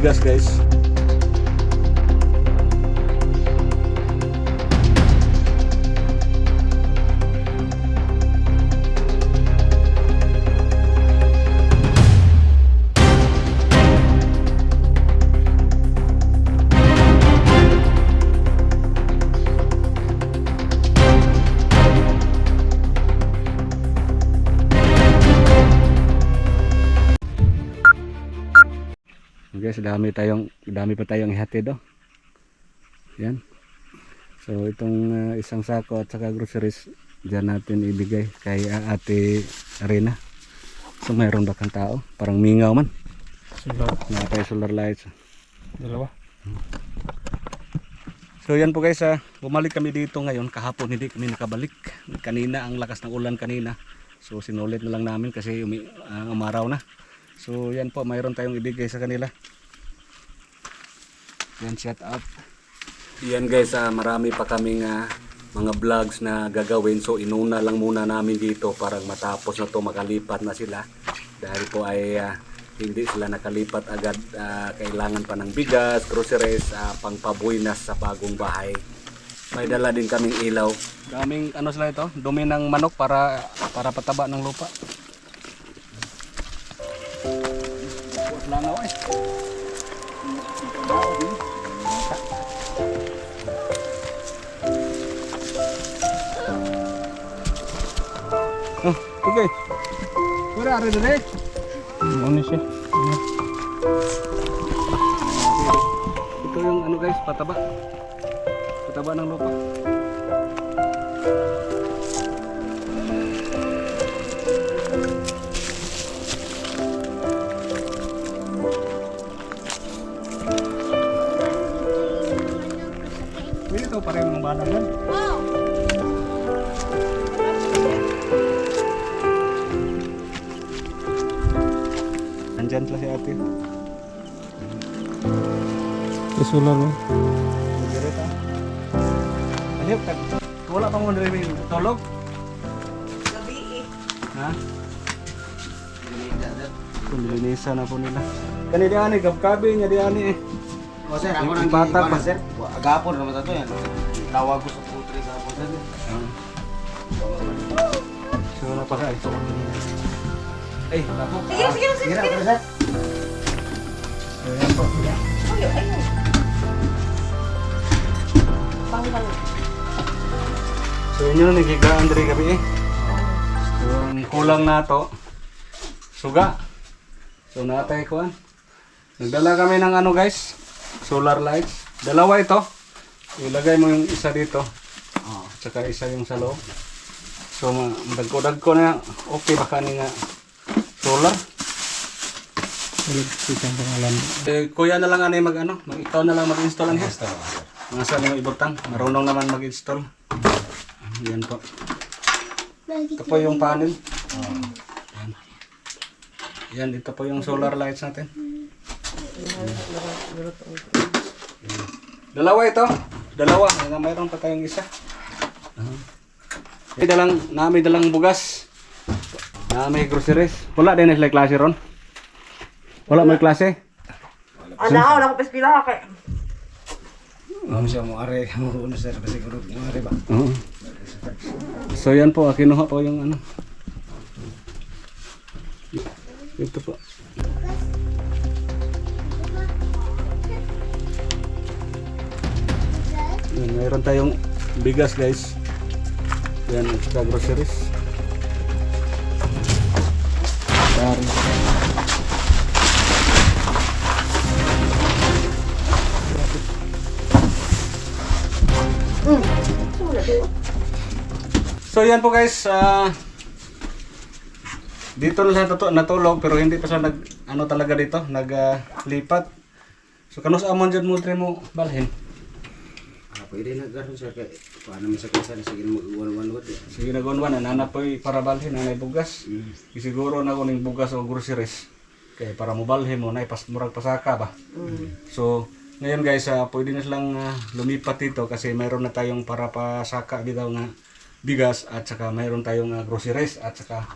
bigas guys. Guys, dami pa tayong ihatid oh. Yan. So itong isang sako at saka groceries diyan natin ibigay kay Ate Arena. So mayroon ba kang tao? Parang mingaw man. May solar lights. Dalawa. So yan po guys, bumalik kami dito ngayon. Kahapon hindi kami nakabalik. Kanina ang lakas ng ulan kanina. So sinulit na lang namin kasi umaraw na. So yan po, mayroon tayong ibigay sa kanila. Yan, shout out. Yan guys, marami pa kaming mga vlogs na gagawin. So inuna lang muna namin dito para matapos na to, makalipat na sila. Dahil po ay hindi sila nakalipat agad. Kailangan pa ng bigas, groceries, pangpabuinas sa bagong bahay. May dala din kaming ilaw. Kaming ano sila ito, dumi ng manok para pataba ng lupa. Langaw eh. Oh, okay. Wala rin rin. Ano siya? Ito yung ano guys, pataba. Pataba ng lupa. Ito pa rin mga bala yan. Andyan sila si ate. Isular mo. Magdirita. Ayop, wala pa mo narinig tulog? Gabi eh. Ha? Kulinisan na po nila. Kani di ani, kabkabi niya di ani eh. O sir, ako nang Bata pa. sir. Agapon naman ito yan. Tawag ko sa putri sa ako sir. So napaka ito. Ay, naku. Sige, sige, sige. Sige na, sir. So yan po. Ayun, ayun. Panggal. So yun yung nagigaan diri gabi eh. So ang kulang na to, suga. So natay ko nagdala kami ng ano guys, solar lights. Dalawa ito. Ilagay mo yung isa dito. Tsaka isa yung sa loob. So madagko-dagko na okay baka ni nga solar. Ulit siyang pangalan. Kuya na lang anay ikaw na lang mag-install ang hesta. Mga sa mga ibutang, marunong naman mag-install. Yan po. Ito po yung panel. Yan, ito po yung solar lights natin. Dalawa ito. Dalawa. Mayroon pa tayong isa. May dalang bugas. May groceries. Wala din sila klase ron. Wala may klase. Wala ko pespila kay. Ano siya mo are, ano sir, kasi siguro mo are ba? Oo. So yan po, kinuha po yung ano. Ito po. Yan, mayroon tayong bigas guys. Yan, extra groceries. Dari. So yan po guys, dito na siya natulog pero hindi pa siya talaga dito, naglipat. So kanus amon dyan mo tre mo balhin. Pwede na gano'n sir, kaya paano mo sa kasa na sige mag-1-1-1. Sige nagunwan, nanap po para balhin, nanay bugas. Isiguro na ko ng bugas o groceries. Kaya para mo balhin mo, murag pasaka ba. So ngayon guys, pwede na silang lumipat dito kasi mayroon na tayong para pasaka dito nga bigas at saka mayroon tayong groceries at saka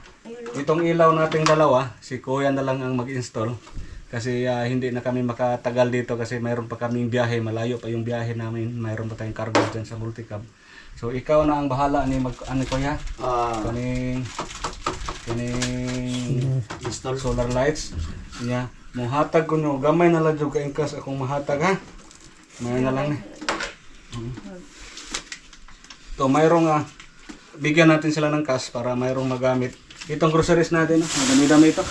itong ilaw nating dalawa, si Kuya na lang ang mag-install. kasi hindi na kami makatagal dito kasi mayroon pa kaming biyahe, malayo pa yung biyahe namin, mayroon pa tayong cargo dyan sa Multicab. So ikaw na ang bahala ni ano kuya? Kaning Install. solar lights. Nya, mohatag ko nyo, gamay na lang jud ka ingkas akong mahatag ha. May na lang ni. To mayroong bigyan natin sila ng cash para mayroong magamit. Itong groceries natin, madami-dami ito.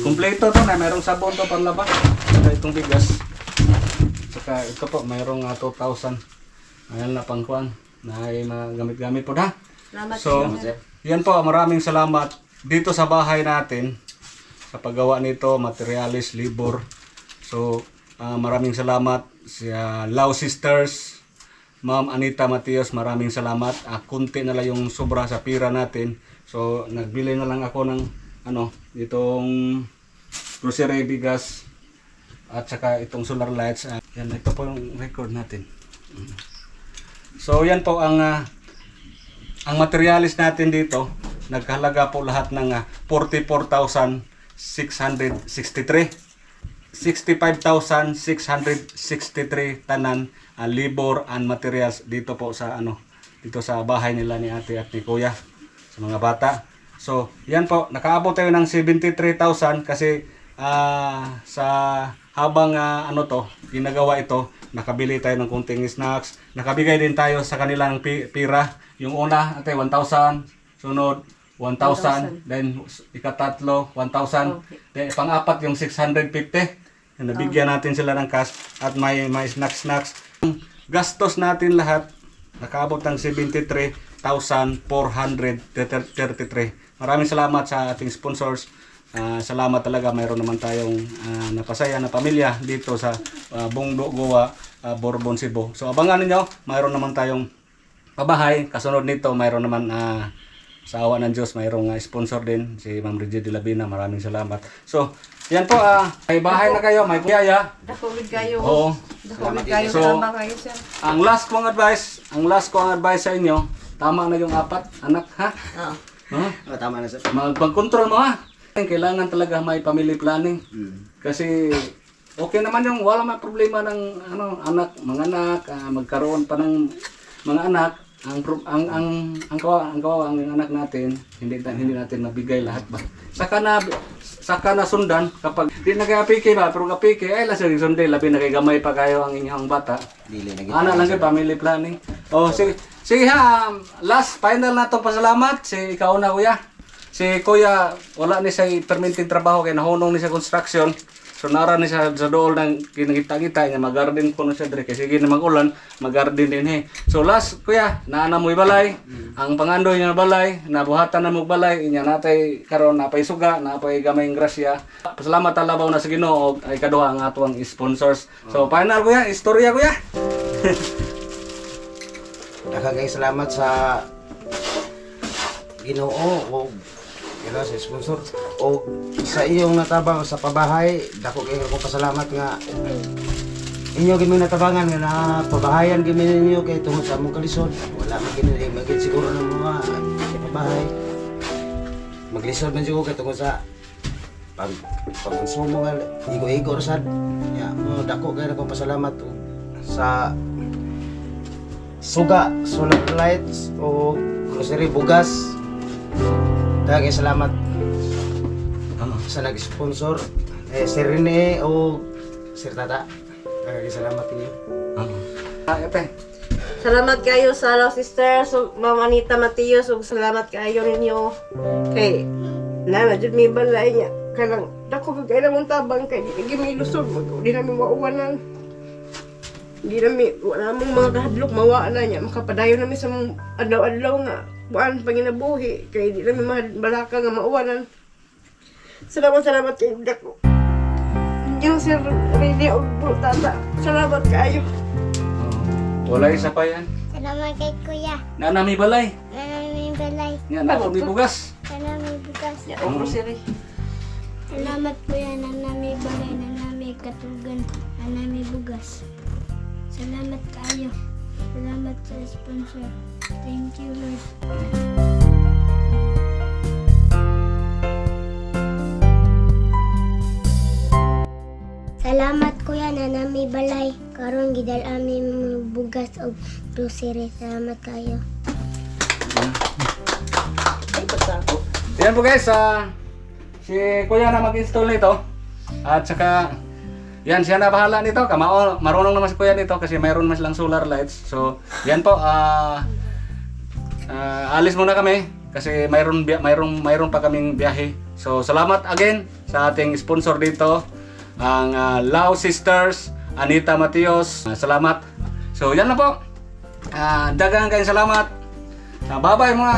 Kompleto to na, mayroong sabon to panlaba. Saka itong bigas. Saka ito po, mayroong 2,000. Ayan na pangkuan na ay magamit-gamit po na. Salamat. So, yan po, maraming salamat dito sa bahay natin sa paggawa nito, materialis, labor. So, maraming salamat sa Lao Sisters, Ma'am Anita Matios, maraming salamat. Kunti na lang yung sobra sa pira natin. So, nagbili na lang ako ng itong grocery, bigas, at saka itong solar lights. Yan, ito po yung record natin. So, yan po ang materialis natin dito. Nagkahalaga po lahat ng 44,663. 65,663 tanan labor and materials dito po sa dito sa bahay nila ni ate at ni kuya sa mga bata. So, yan po, nakaabot tayo ng 73,000 kasi sa habang ginagawa ito, nakabili tayo ng kunting snacks, nakabigay din tayo sa kanilang pira. Yung una, ate 1,000, sunod 1,000, then ikatatlo 1,000, then pang-apat yung 650. Nabigyan natin sila ng cash at may snacks. Gastos natin lahat nakaabot ng 73,433. Maraming salamat sa ating sponsors. Salamat talaga, mayroon naman tayong napasaya na pamilya dito sa Bungdo, Goa, Bourbon, Cebu. So abangan niyo, mayroon naman tayong pabahay. Kasunod nito, mayroon naman sa awa ng Diyos, mayroong sponsor din, si Ma'am Reggie de Labina. Maraming salamat. So, yan po, may bahay na kayo, may kuyaya. Dakulig kayo. Oo. Dakulig kayo. So, Salamat kayo, sir. Ang last kong advice sa inyo, tama na yung 4 anak, ha? Oo. Tama na sir. Mag-control mo, ha? Kailangan talaga may family planning. Kasi okay naman yung wala may problema ng mga anak, magkaroon pa ng mga anak. Ang anak natin, hindi natin mabigay lahat ba. Saka na sundan kapag di na kay apike ba, pero apike ay la sir sunday labi na kay gamay pa kayo ang inyong bata. Dili na Ana lang kay family planning. Oh, sige ha, last final na to pasalamat si ikaw na kuya. Si kuya wala ni sa permanent trabaho kay nahunong ni sa construction. So nara ni sa dool ng kinakita-kita niya mag-garden ko na siya dire kasi sige na mag-ulan, mag-garden din he. So last kuya, naana mo balay, ang pangandoy niya balay, nabuhatan na mo balay, inya natay karon napay suga, napay gamay grasya. Pasalamat talabaw na sa Ginoo ay kaduha ang atong sponsors. So final kuya, istorya kuya. Daghang salamat sa Ginoo o sa sponsor o sa iyong natabang sa pabahay. Dako kay ko pasalamat nga inyo gimi natabangan nga napabahayan gimi ninyo kay tungod sa among kalisod. Wala magin siguro ng mga pabahay. Maglisod man jud ko kay tungod sa pagkonsumo nga igo-igo sad. Ya, mo dako kay ko pasalamat sa suga, solar lights o grocery bugas. Daghang salamat sa nag-sponsor Sir Rene o Sir Tata. Daghang salamat ninyo. Epe. Salamat kayo sa Lao Sisters, Ma'am Anita Matios, ug salamat kayo ninyo kay jud mi balay niya. Kanang dako kay namon tabang kay di mi lusog, di na mi mauwanan. Di na mi wala mong mga kahadlok mawala niya, makapadayon na mi sa adlaw-adlaw nga buwan panginabuhi kay di na mi balaka nga mauwanan. Salamat kay dako. Yung Sir Rene ug Tata, salamat kayo. Wala isa pa yan. Salamat kay Kuya. Nanami balay. Nanami balay. Yan ako may bugas. Nanami bugas. Ang grocery. Salamat Kuya. Nanami balay. Nanami katugan. Nanami bugas. Salamat kayo. Salamat sa sponsor. Thank you Lord. Salamat kuya na nami balay. Karon gidal amin bugas og grocery. Salamat kayo. Ay, basta ako. Yan po guys, si Kuya na mag-install nito. At saka, yan siya na bahala nito. Marunong naman si Kuya nito kasi mayroon mas lang solar lights. So, yan po, alis muna kami kasi mayroon pa kaming biyahe. So, salamat again sa ating sponsor dito, ang Lao Sisters, Anita Matios. Salamat. So, yan na po. Dagang kayong salamat. Bye-bye mga.